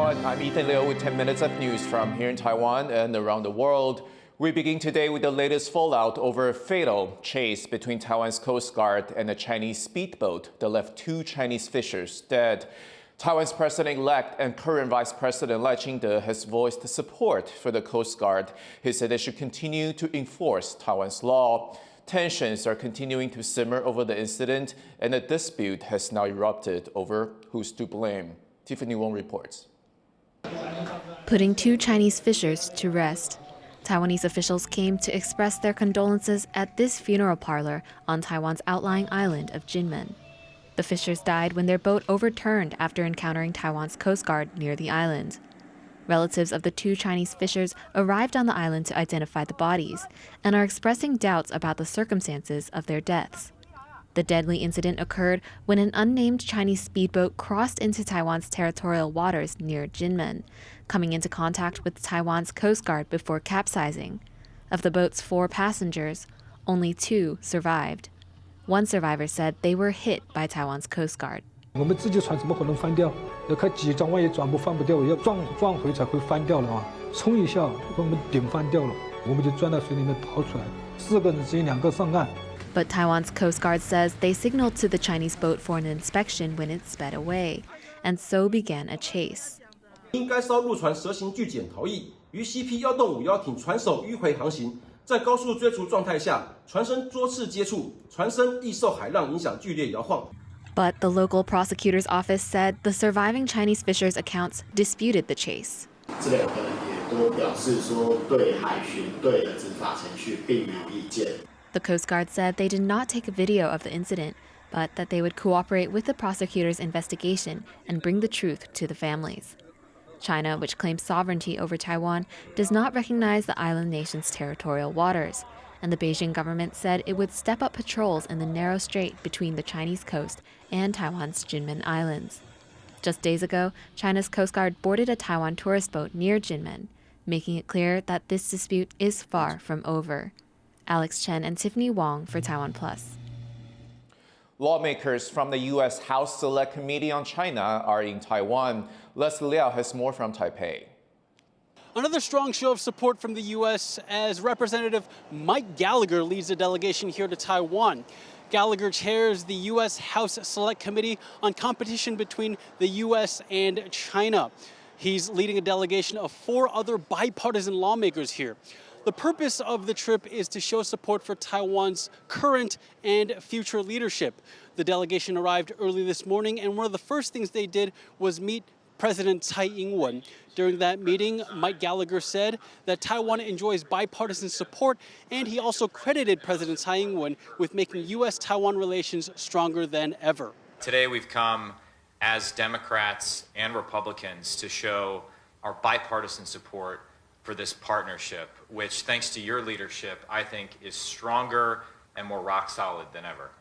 everyone. I'm Ethan Liu with 10 minutes of news from here in Taiwan and around the world. We begin today with the latest fallout over a fatal chase between Taiwan's Coast Guard and a Chinese speedboat that left 2 Chinese fishers dead. Taiwan's president-elect and current Vice President Lai Ching-te has voiced support for the Coast Guard. He said they should continue to enforce Taiwan's law. Tensions are continuing to simmer over the incident, and a dispute has now erupted over who's to blame. Tiffany Wong reports. Putting 2 Chinese fishers to rest. Taiwanese officials came to express their condolences at this funeral parlor on Taiwan's outlying island of Kinmen. The fishers died when their boat overturned after encountering Taiwan's Coast Guard near the island. Relatives of the 2 Chinese fishers arrived on the island to identify the bodies and are expressing doubts about the circumstances of their deaths. The deadly incident occurred when an unnamed Chinese speedboat crossed into Taiwan's territorial waters near Kinmen, coming into contact with Taiwan's Coast Guard before capsizing. Of the boat's 4 passengers, only 2 survived. One survivor said they were hit by Taiwan's Coast Guard. 我们自己船怎么可能翻掉？要开几张，万一转不翻不掉，要撞回才会翻掉了啊！冲一下，我们顶翻掉了，我们就钻到水里面跑出来。4个人只有2个上岸。 But Taiwan's Coast Guard says they signaled to the Chinese boat for an inspection when it sped away, and so began a chase. 因该艘陆船蛇形巨舰逃逸，于 CP-1动5艇船首迂回航行，在高速追逐状态下，船身多次接触，船身易受海浪影响剧烈摇晃。 But the local prosecutor's office said the surviving Chinese fishers' accounts disputed the chase. 这2个人也都表示说，对海巡队的执法程序并没有意见。 The Coast Guard said they did not take a video of the incident, but that they would cooperate with the prosecutor's investigation and bring the truth to the families. China, which claims sovereignty over Taiwan, does not recognize the island nation's territorial waters, and the Beijing government said it would step up patrols in the narrow strait between the Chinese coast and Taiwan's Kinmen Islands. Just days ago, China's Coast Guard boarded a Taiwan tourist boat near Kinmen, making it clear that this dispute is far from over. Alex Chen and Tiffany Wong for TaiwanPlus. Lawmakers from the U.S. House Select Committee on China are in Taiwan. Leslie Liao has more from Taipei. Another strong show of support from the U.S. as Representative Mike Gallagher leads a delegation here to Taiwan. Gallagher chairs the U.S. House Select Committee on competition between the U.S. and China. He's leading a delegation of 4 other bipartisan lawmakers here. The purpose of the trip is to show support for Taiwan's current and future leadership. The delegation arrived early this morning, and one of the first things they did was meet President Tsai Ing-wen. During that meeting, Mike Gallagher said that Taiwan enjoys bipartisan support, and he also credited President Tsai Ing-wen with making U.S.-Taiwan relations stronger than ever. Today we've come as Democrats and Republicans to show our bipartisan support for this partnership, which, thanks to your leadership, I think is stronger and more rock solid than ever.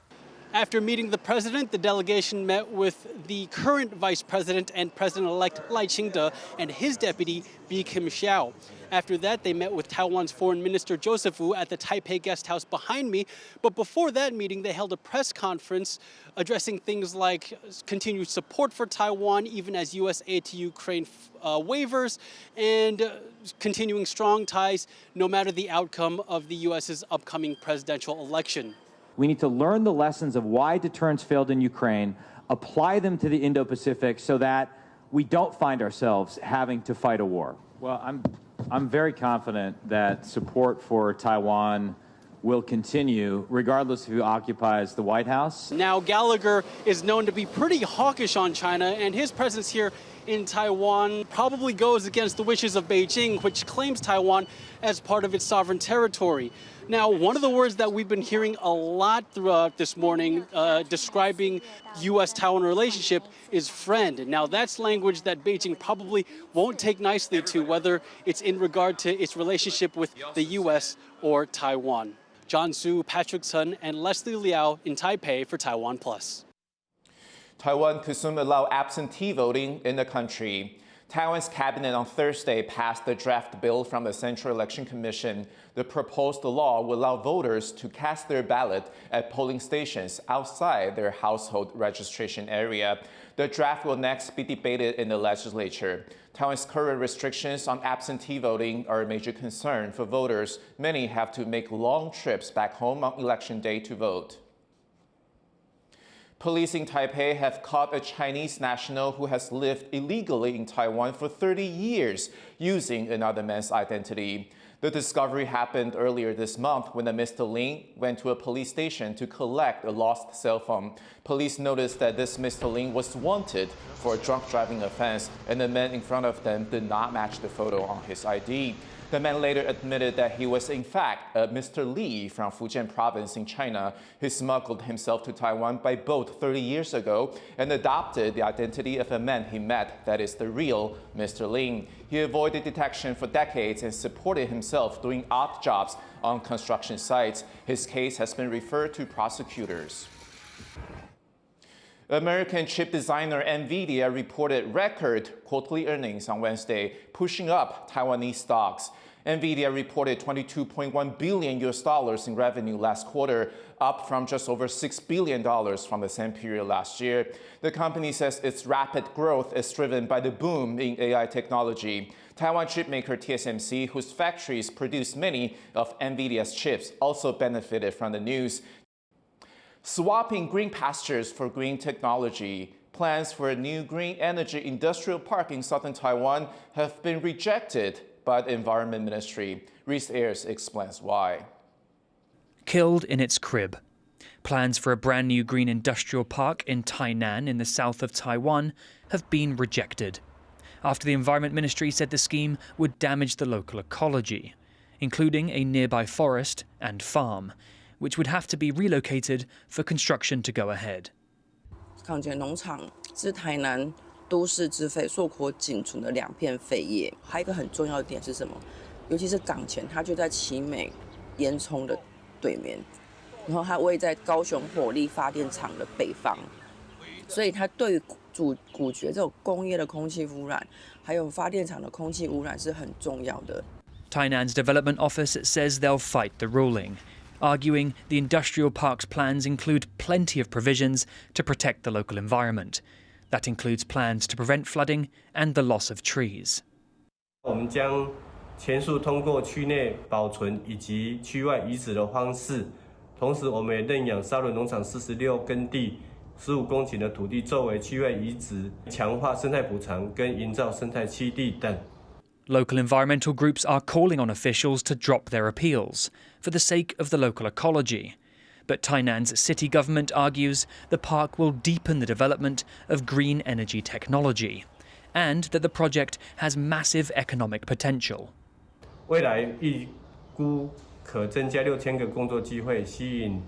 After meeting the president, the delegation met with the current vice president and president-elect Lai Ching-te and his deputy, Bi Kim-hsiao. After that, they met with Taiwan's foreign minister Joseph Wu at the Taipei guest house behind me. But before that meeting, they held a press conference addressing things like continued support for Taiwan, even as U.S. aid to Ukraine wavers, and continuing strong ties no matter the outcome of the U.S.'s upcoming presidential election. We need to learn the lessons of why deterrence failed in Ukraine, apply them to the Indo-Pacific so that we don't find ourselves having to fight a war. Well, I'm very confident that support for Taiwan will continue regardless of who occupies the White House. Now, Gallagher is known to be pretty hawkish on China, and his presence here in Taiwan probably goes against the wishes of Beijing, which claims Taiwan as part of its sovereign territory. Now, one of the words that we've been hearing a lot throughout this morning describing U.S.-Taiwan relationship is friend. Now, that's language that Beijing probably won't take nicely to, whether it's in regard to its relationship with the U.S. or Taiwan. John Su, Patrick Sun, and Leslie Liao in Taipei for TaiwanPlus. Taiwan could soon allow absentee voting in the country. Taiwan's cabinet on Thursday passed the draft bill from the Central Election Commission. The proposed law will allow voters to cast their ballot at polling stations outside their household registration area. The draft will next be debated in the legislature. Taiwan's current restrictions on absentee voting are a major concern for voters. Many have to make long trips back home on election day to vote. Police in Taipei have caught a Chinese national who has lived illegally in Taiwan for 30 years using another man's identity. The discovery happened earlier this month when a Mr. Lin went to a police station to collect a lost cell phone. Police noticed that this Mr. Lin was wanted for a drunk driving offense, and the man in front of them did not match the photo on his ID. The man later admitted that he was in fact a Mr. Li from Fujian province in China. He smuggled himself to Taiwan by boat 30 years ago and adopted the identity of a man he met that is the real Mr. Lin. He avoided detection for decades and supported himself doing odd jobs on construction sites. His case has been referred to prosecutors. American chip designer Nvidia reported record quarterly earnings on Wednesday, pushing up Taiwanese stocks. Nvidia reported $22.1 billion in revenue last quarter, up from just over $6 billion from the same period last year. The company says its rapid growth is driven by the boom in AI technology. Taiwan chipmaker TSMC, whose factories produce many of Nvidia's chips, also benefited from the news. Swapping green pastures for green technology. Plans for a new green energy industrial park in southern Taiwan have been rejected by the Environment Ministry. Reese Ayers explains why. Killed in its crib. Plans for a brand new green industrial park in Tainan in the south of Taiwan have been rejected, after the Environment Ministry said the scheme would damage the local ecology, including a nearby forest and farm, which would have to be relocated for construction to go ahead. 港前农场是台南都市之肺硕果仅存的2片废业。还有一个很重要的点是什么？尤其是港前，它就在奇美烟囱的对面，然后它位在高雄火力发电厂的北方，所以它对于古绝这种工业的空气污染，还有发电厂的空气污染是很重要的。 Tainan's development office says they'll fight the ruling, arguing the industrial park's plans include plenty of provisions to protect the local environment. That includes plans to prevent flooding and the loss of trees. 我们将全数通过区内保存以及区外移植的方式，同时我们也认养沙仑农场46耕地15公顷的土地作为区外移植，强化生态补偿跟营造生态栖地等。 Local environmental groups are calling on officials to drop their appeals for the sake of the local ecology. But Tainan's city government argues the park will deepen the development of green energy technology and that the project has massive economic potential. 未来预估可增加6000个工作机会，吸引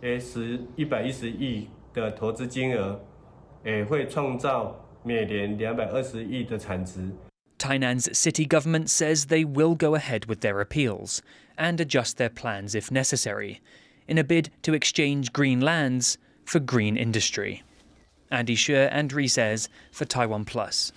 110亿的投资金额，也会创造每年220亿的产值。 Tainan's city government says they will go ahead with their appeals and adjust their plans if necessary, in a bid to exchange green lands for green industry. Andy Sher and Rees for TaiwanPlus.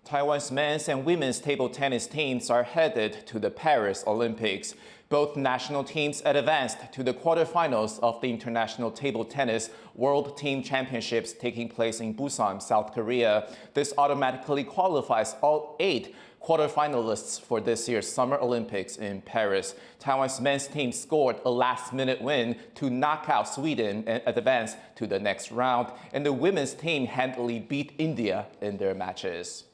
Taiwan's men's and women's table tennis teams are headed to the Paris Olympics. Both national teams advanced to the quarterfinals of the International Table Tennis World Team Championships taking place in Busan, South Korea. This automatically qualifies all 8 quarterfinalists for this year's Summer Olympics in Paris. Taiwan's men's team scored a last-minute win to knock out Sweden and advance to the next round, and the women's team handily beat India in their matches.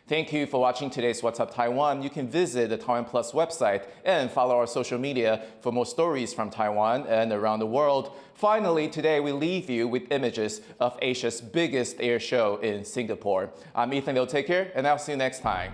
Thank you for watching today's What's Up Taiwan. You can visit the TaiwanPlus website and follow our social media for more stories from Taiwan and around the world. Finally, today we leave you with images of Asia's biggest air show in Singapore. I'm Ethan. Take care, and I'll see you next time.